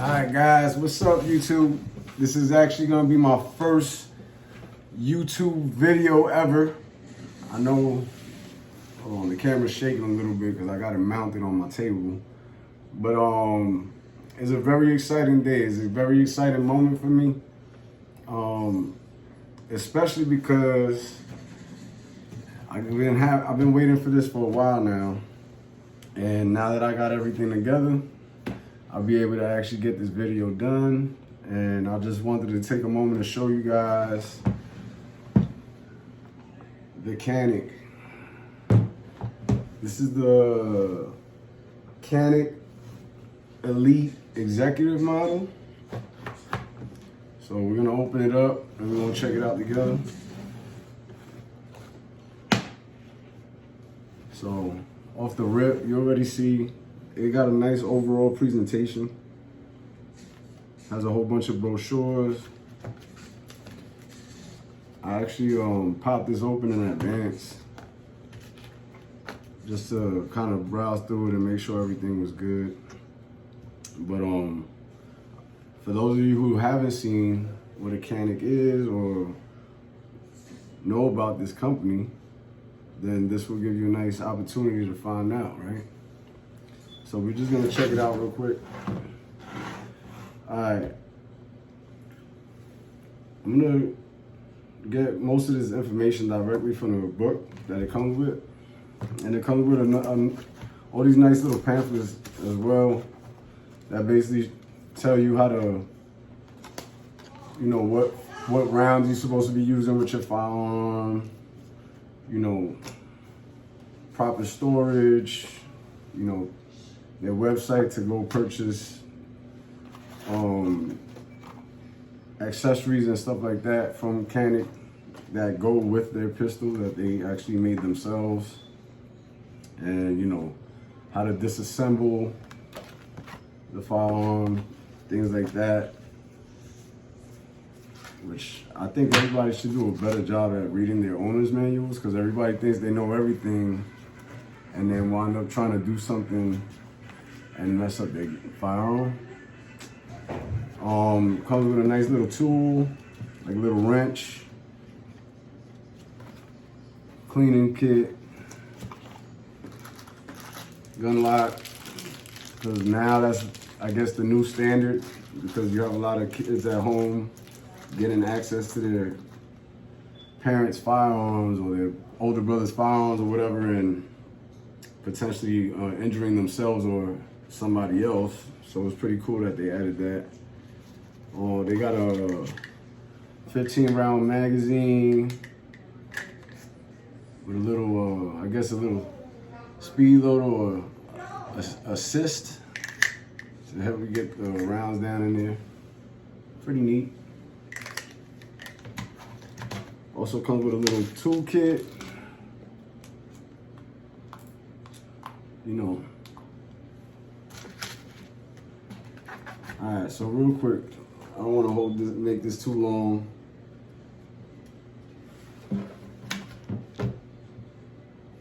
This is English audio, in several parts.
Alright guys, what's up YouTube? This is actually gonna be my first YouTube video ever. I know the camera's shaking a little bit because I got it mounted on my table. But it's a very exciting day. It's a very exciting moment for me. Especially because I've been waiting for this for a while now. And now that I got everything together, I'll be able to actually get this video done. And I just wanted to take a moment to show you guys the Canik. This is the Canik Elite Executive model. So we're gonna open it up and we're gonna check it out together. So off the rip, you already see it got a nice overall presentation. Has a whole bunch of brochures. I actually popped this open in advance just to kind of browse through it and make sure everything was good. But for those of you who haven't seen what a Canik is or know about this company, then this will give you a nice opportunity to find out, right? So we're just gonna check it out real quick. All right. I'm gonna get most of this information directly from the book that it comes with. And it comes with all these nice little pamphlets as well that basically tell you how to, you know, what rounds you're supposed to be using with your firearm, you know, proper storage, you know, their website to go purchase accessories and stuff like that from Canik that go with their pistol that they actually made themselves, and you know how to disassemble the firearm, things like that, which I think everybody should do a better job at reading their owner's manuals, because everybody thinks they know everything and then wind up trying to do something and mess up their firearm. Comes with a nice little tool, like a little wrench, cleaning kit, gun lock, because now that's, I guess, the new standard, because you have a lot of kids at home getting access to their parents' firearms or their older brother's firearms or whatever, and potentially injuring themselves or somebody else. So it's pretty cool that they added that. They got a 15-round magazine with a little, I guess, a little speed loader or assist to help you get the rounds down in there. Pretty neat. Also comes with a little toolkit. You know. All right, so real quick, I don't want to make this too long.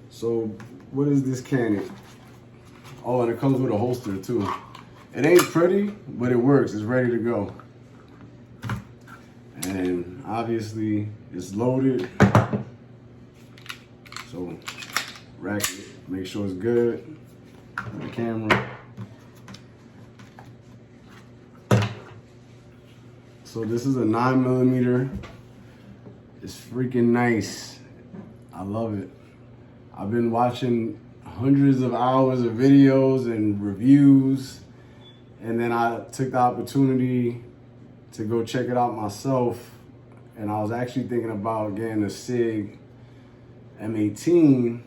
So what is this Canik? Oh, and it comes with a holster too. It ain't pretty, but it works. It's ready to go. And obviously it's loaded. So rack it, make sure it's good. The camera. So this is a 9mm. It's freaking nice. I love it. I've been watching hundreds of hours of videos and reviews, and then I took the opportunity to go check it out myself, and I was actually thinking about getting a SIG M18,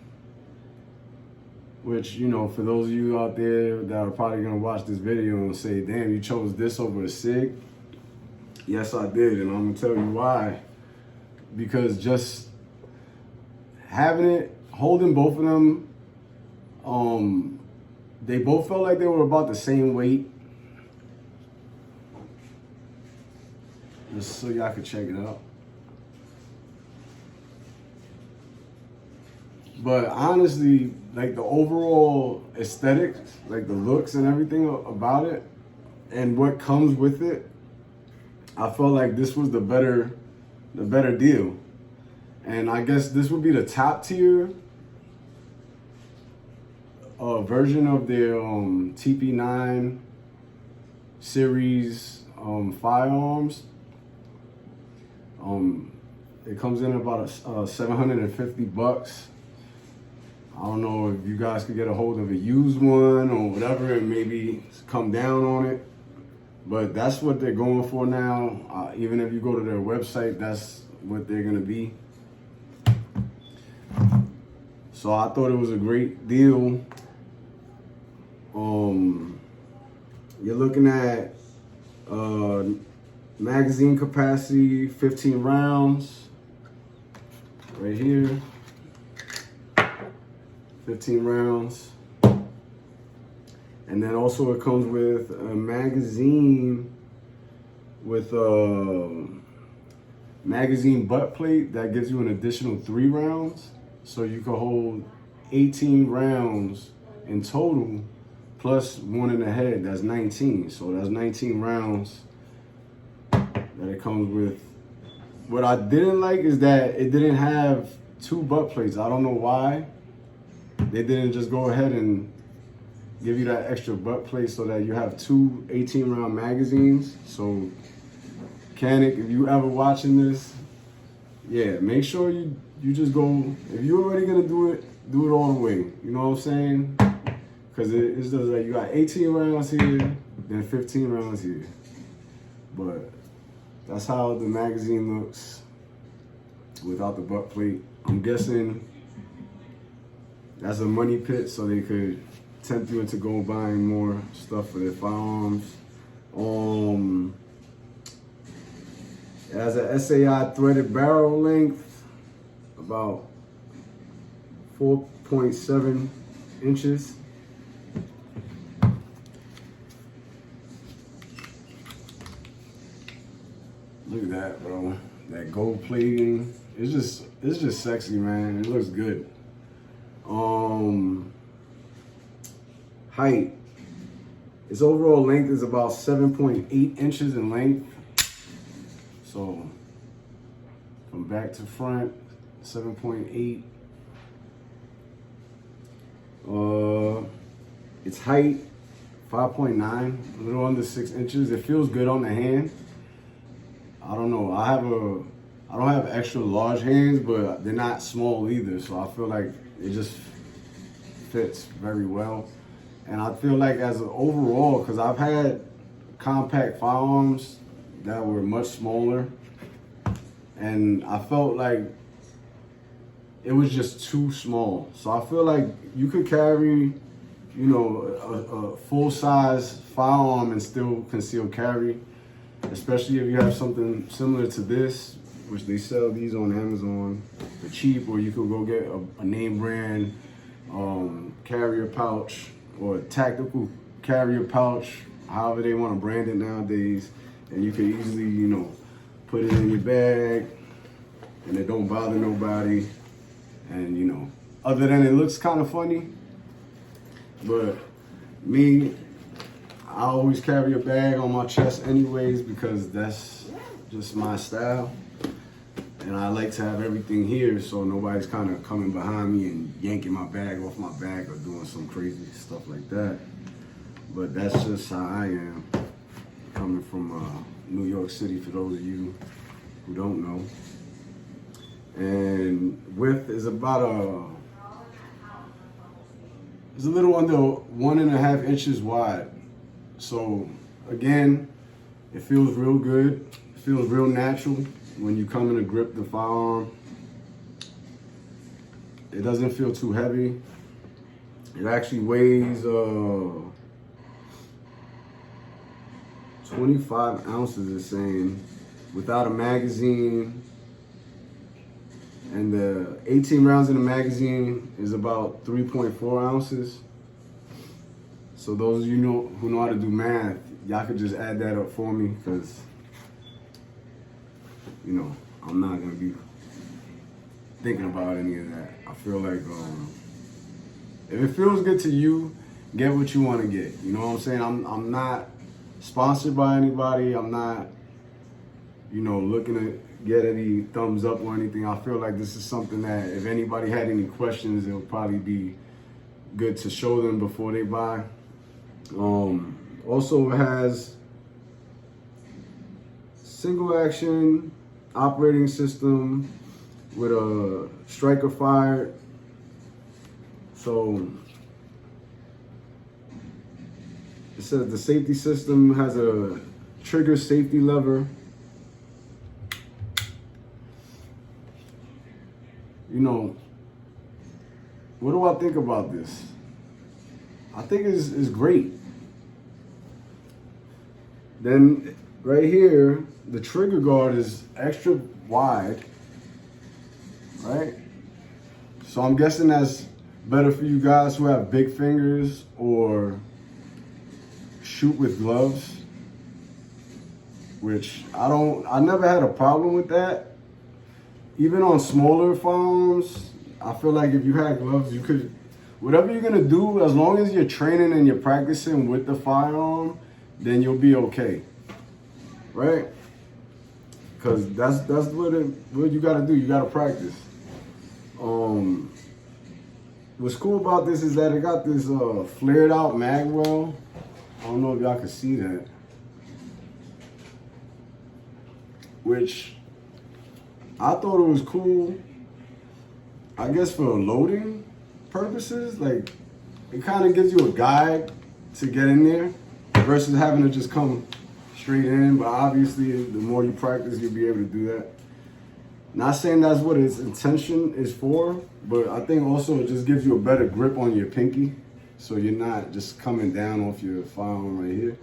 which, you know, for those of you out there that are probably gonna watch this video and say, damn, you chose this over a SIG. Yes, I did, and I'm gonna tell you why. Because just having it, holding both of them, they both felt like they were about the same weight. Just so y'all could check it out. But honestly, like the overall aesthetics, like the looks and everything about it, and what comes with it, I felt like this was the better deal. And I guess this would be the top tier version of their TP9 series firearms. It comes in about $750. I don't know if you guys could get a hold of a used one or whatever and maybe come down on it. But that's what they're going for now. Even if you go to their website, that's what they're gonna be. So I thought it was a great deal. You're looking at magazine capacity, 15 rounds, right here. 15 rounds. And then also it comes with a magazine with a magazine butt plate that gives you an additional 3 rounds. So you can hold 18 rounds in total, plus 1 in the head, that's 19. So that's 19 rounds that it comes with. What I didn't like is that it didn't have 2 butt plates. I don't know why. They didn't just go ahead and give you that extra butt plate so that you have 2 18-round magazines. So Canik, if you ever watching this, yeah, make sure you just go, if you're already gonna do it all the way. You know what I'm saying? Because it's just like you got 18 rounds here, then 15 rounds here. But that's how the magazine looks without the butt plate. I'm guessing that's a money pit so they could tempt you into go buying more stuff for their firearms. It has a SAI threaded barrel length, about 4.7 inches. Look at that, bro. That gold plating. It's just sexy, man. It looks good. Height. Its overall length is about 7.8 inches in length. So from back to front, 7.8. Its height, 5.9, a little under 6 inches. It feels good on the hand. I don't know. I don't have extra large hands, but they're not small either. So I feel like it just fits very well. And I feel like as an overall, because I've had compact firearms that were much smaller, and I felt like it was just too small. So I feel like you could carry, you know, a full-size firearm and still conceal carry, especially if you have something similar to this, which they sell these on Amazon for cheap, or you could go get a name brand carrier pouch or a tactical carrier pouch, however they want to brand it nowadays, and you can easily, you know, put it in your bag and it don't bother nobody. And, you know, other than it looks kind of funny, but me, I always carry a bag on my chest anyways because that's just my style. And I like to have everything here so nobody's kind of coming behind me and yanking my bag off my back or doing some crazy stuff like that. But that's just how I am, coming from New York City, for those of you who don't know. And width is about it's a little under 1.5 inches wide. So again, it feels real good. It feels real natural when you come in to grip the firearm. It doesn't feel too heavy. It actually weighs 25 ounces, it's saying, without a magazine. And the 18 rounds in the magazine is about 3.4 ounces. So those of you who know how to do math, y'all could just add that up for me, because, you know, I'm not gonna be thinking about any of that. I feel like if it feels good to you, get what you want to get. You know what I'm saying? I'm not sponsored by anybody. I'm not, you know, looking to get any thumbs up or anything. I feel like this is something that if anybody had any questions, it would probably be good to show them before they buy. Also it has single action operating system with a striker fire. So it says the safety system has a trigger safety lever. You know, what do I think about this? I think it's great. Then right here, the trigger guard is extra wide, right? So I'm guessing that's better for you guys who have big fingers or shoot with gloves, which I never had a problem with that. Even on smaller firearms, I feel like if you had gloves, you could, whatever you're gonna do, as long as you're training and you're practicing with the firearm, then you'll be okay, right? Because that's what you gotta do. You gotta practice. What's cool about this is that it got this flared out mag well. I don't know if y'all can see that. Which I thought it was cool, I guess for loading purposes. Like, it kind of gives you a guide to get in there versus having to just come straight in. But obviously, the more you practice, you'll be able to do that. Not saying that's what its intention is for, but I think also it just gives you a better grip on your pinky. So you're not just coming down off your firearm right here.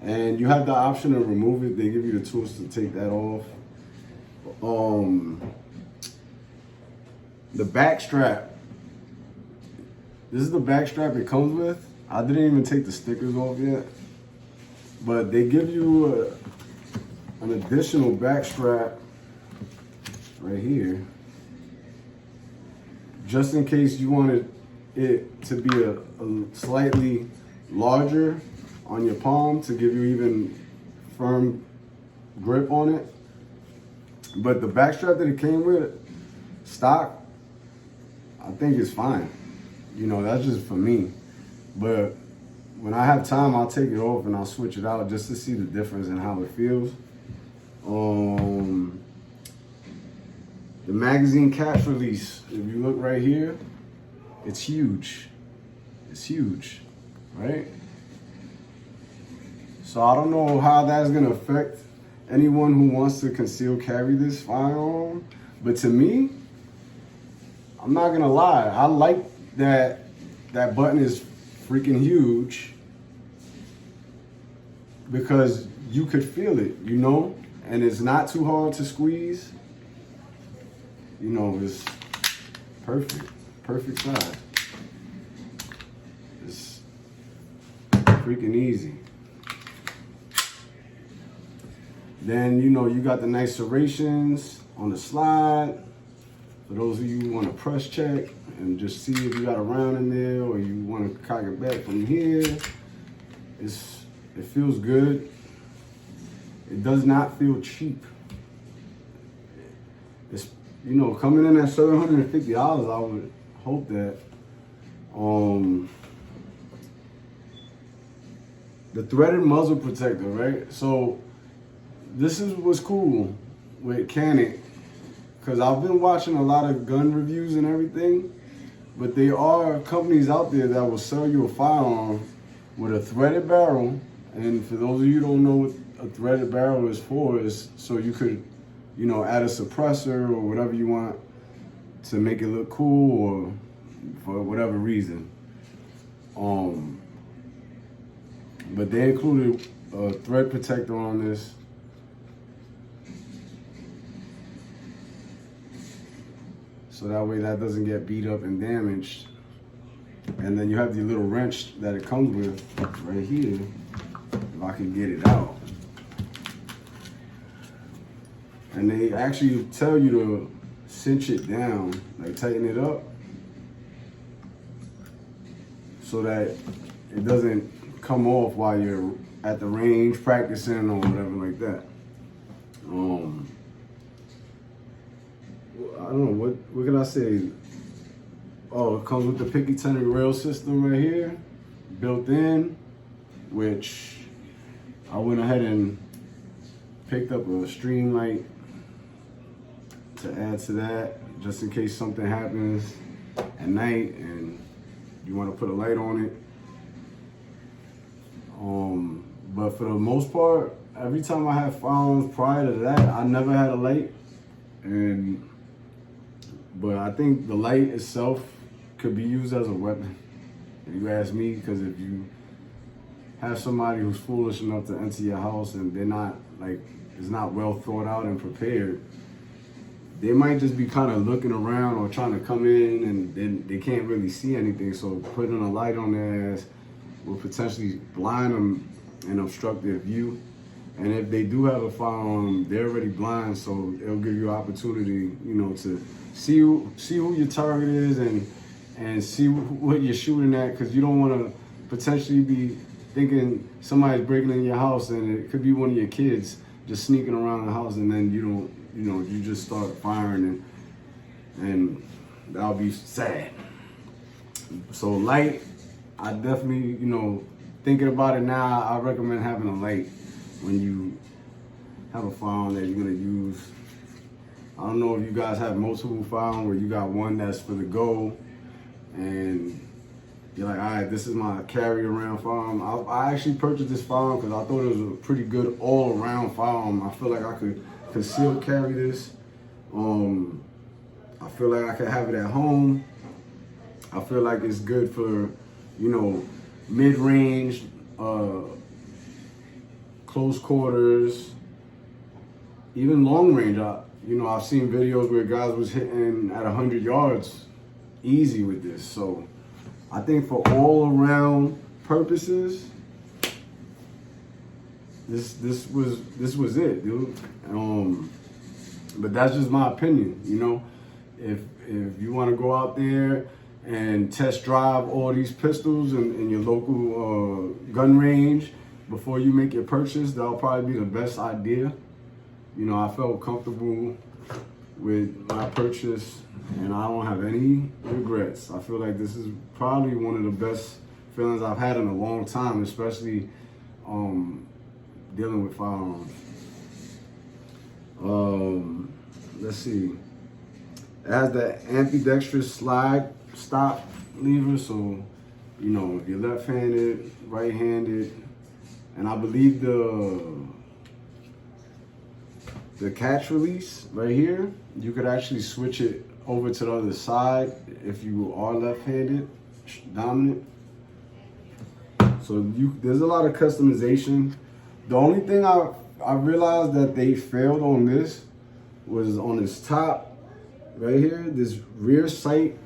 And you have the option to remove it. They give you the tools to take that off. The back strap. This is the back strap it comes with. I didn't even take the stickers off yet. But they give you an additional back strap right here, just in case you wanted it to be a slightly larger on your palm to give you even firm grip on it. But the back strap that it came with, stock, I think is fine. You know, that's just for me. But when I have time, I'll take it off and I'll switch it out just to see the difference in how it feels. The magazine catch release, if you look right here, it's huge. It's huge, right? So I don't know how that's gonna affect anyone who wants to conceal carry this firearm, but to me, I'm not gonna lie, I like that that button is freaking huge because you could feel it, you know, and it's not too hard to squeeze. You know, it's perfect size. It's freaking easy. Then, you know, you got the nice serrations on the slide. For those of you who want to press check and just see if you got a round in there or you want to cock it back from here, it feels good. It does not feel cheap. It's, you know, coming in at $750, I would hope that. The threaded muzzle protector, right? So this is what's cool with Canik, because I've been watching a lot of gun reviews and everything, but there are companies out there that will sell you a firearm with a threaded barrel. And for those of you who don't know what a threaded barrel is for, is so you could, you know, add a suppressor or whatever you want to make it look cool or for whatever reason. But they included a thread protector on this. So that way that doesn't get beat up and damaged. And then you have the little wrench that it comes with right here, if I can get it out. And they actually tell you to cinch it down, like tighten it up, so that it doesn't come off while you're at the range practicing or whatever like that. I don't know, what can I say? Oh, it comes with the Picatinny rail system right here, built in, which I went ahead and picked up a string light to add to that, just in case something happens at night and you want to put a light on it. But for the most part, every time I had firearms prior to that, I never had a light. But I think the light itself could be used as a weapon, if you ask me, because if you have somebody who's foolish enough to enter your house and they're not, like, it's not well thought out and prepared, they might just be kind of looking around or trying to come in and then they can't really see anything. So putting a light on their ass will potentially blind them and obstruct their view. And if they do have a firearm, they're already blind, so it'll give you opportunity, you know, to see who your target is and see what you're shooting at, because you don't want to potentially be thinking somebody's breaking in your house and it could be one of your kids just sneaking around the house, and then you just start firing, and that'll be sad. So light, I definitely, thinking about it now, I recommend having a light when you have a firearm that you're gonna use. I don't know if you guys have multiple firearms where you got one that's for the go and you're like, all right, this is my carry around firearm. I actually purchased this firearm because I thought it was a pretty good all around firearm. I feel like I could conceal carry this. I feel like I could have it at home. I feel like it's good for, mid-range, close quarters, even long range. I've seen videos where guys was hitting at 100 yards easy with this. So I think for all around purposes, this was it, dude. But that's just my opinion, If you want to go out there and test drive all these pistols in your local gun range before you make your purchase, that'll probably be the best idea. I felt comfortable with my purchase and I don't have any regrets. I feel like this is probably one of the best feelings I've had in a long time, especially dealing with firearms. Let's see. It has the ambidextrous slide stop lever, so if you're left-handed, right-handed, and I believe the catch release right here, you could actually switch it over to the other side if you are left-handed dominant. So there's a lot of customization. The only thing I realized that they failed on this was on this top right here, this rear sight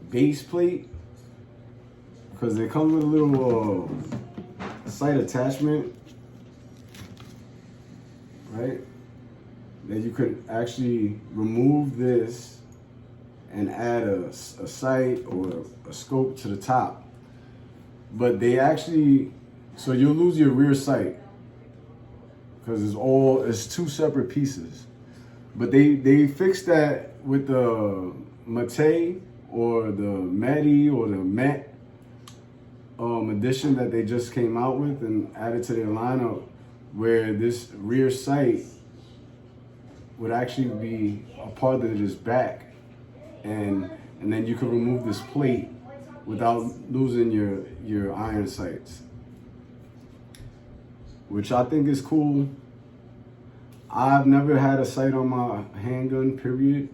base plate, because it comes with a little sight attachment, right? That you could actually remove this and add a sight or a scope to the top. But they actually, so you'll lose your rear sight because it's two separate pieces. But they fixed that with the Mate or the Meti or the Met edition that they just came out with and added to their lineup, where this rear sight would actually be a part of this back, and then you can remove this plate without losing your iron sights, which I think is cool. I've never had a sight on my handgun, period.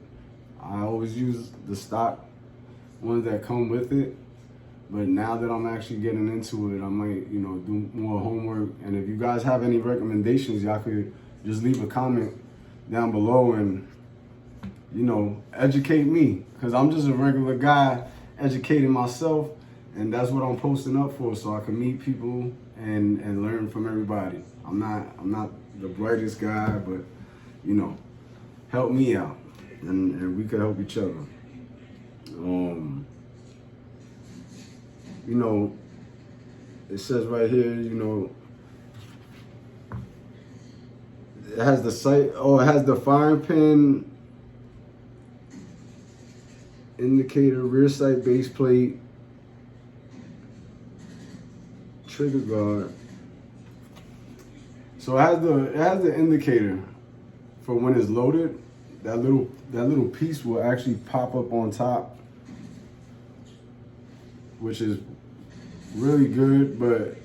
I always use the stock ones that come with it. But now that I'm actually getting into it, I might, do more homework. And if you guys have any recommendations, y'all could just leave a comment down below and, educate me. Because I'm just a regular guy educating myself. And that's what I'm posting up for, so I can meet people and learn from everybody. I'm not the brightest guy, but, help me out. And we could help each other. it says right here, you know, it has the sight, oh, it has the firing pin indicator, rear sight base plate, trigger guard. So it has the indicator for when it's loaded. That little piece will actually pop up on top, which is really good. But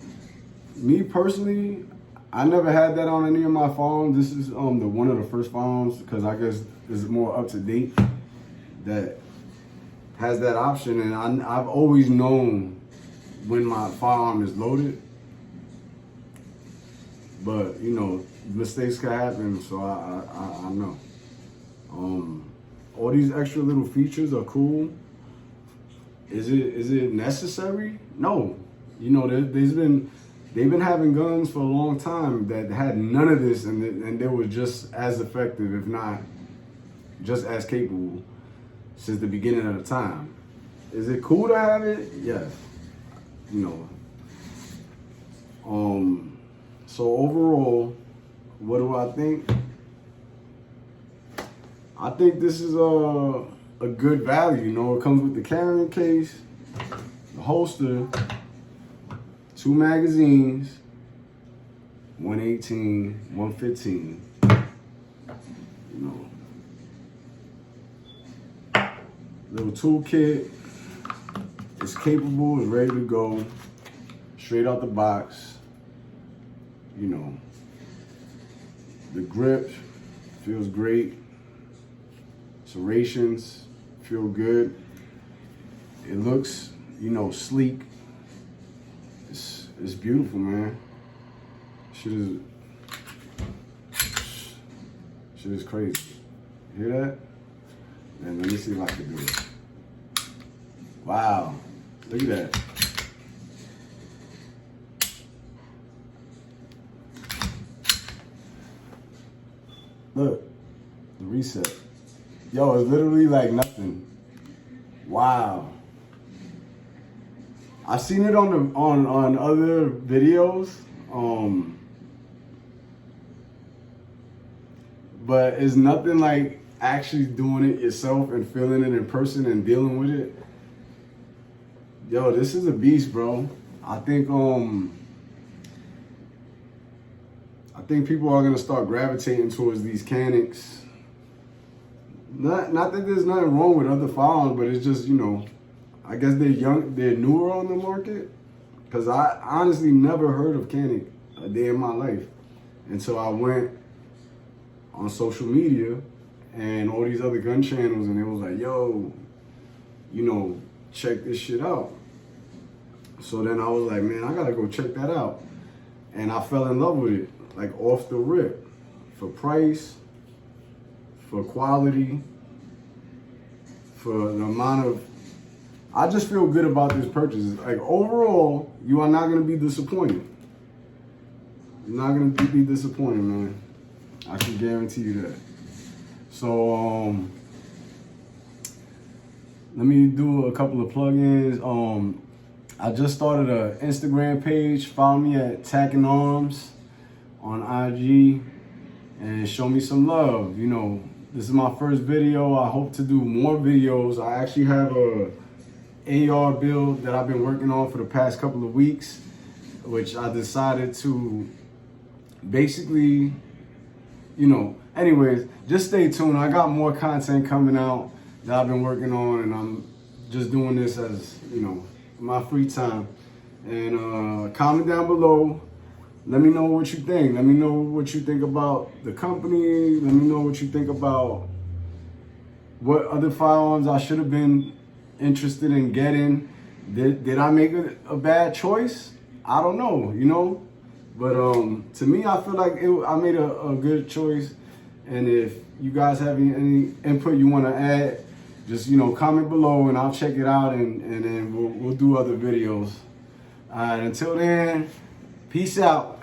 me personally, I never had that on any of my phones. This is the one of the first phones, because I guess it's more up to date, that has that option. And I've always known when my firearm is loaded, but you know, mistakes can happen, so I know. All these extra little features are cool. Is it necessary? No. You know, they've been having guns for a long time that had none of this, and they were just as effective, if not just as capable, since the beginning of the time. Is it cool to have it? Yes. You know. So overall, what do I think? I think this is a good value. You know, it comes with the carrying case, the holster, 2 magazines, 118, 115. You know, little toolkit. It's capable, it's ready to go, straight out the box. You know, the grip feels great. Serrations feel good. It looks, you know, sleek. It's beautiful, man. Shit is crazy. You hear that? And let me see if I can do it. Wow, look at that. Look, the reset. Yo, it's literally like nothing. Wow. I've seen it on other videos, but it's nothing like actually doing it yourself and feeling it in person and dealing with it. Yo, this is a beast, bro. I think people are gonna start gravitating towards these Caniks. Not that there's nothing wrong with other firearms, but it's just, you know, I guess they're newer on the market. Because I honestly never heard of Canik a day in my life. And so I went on social media and all these other gun channels, and it was like, yo, you know, check this shit out. So then I was like, man, I gotta go check that out. And I fell in love with it, like off the rip. For price, for quality, for the amount of, I just feel good about this purchase. Like overall, you are not gonna be disappointed. You're not gonna be disappointed, man. I can guarantee you that. So let me do a couple of plugins. I just started an Instagram page. Follow me at Tacking Arms on IG and show me some love. You know, this is my first video. I hope to do more videos. I actually have a AR build that I've been working on for the past couple of weeks, which I decided to basically, you know, anyways, just stay tuned. I got more content coming out that I've been working on, and I'm just doing this as, you know, my free time. And comment down below. Let me know what you think. Let me know what you think about the company. Let me know what you think about what other firearms I should have been interested in getting. Did I make a bad choice? I don't know, you know. But to me, I feel like I made a good choice. And if you guys have any input you want to add, just, you know, comment below and I'll check it out, and then we'll do other videos. All right, until then, peace out.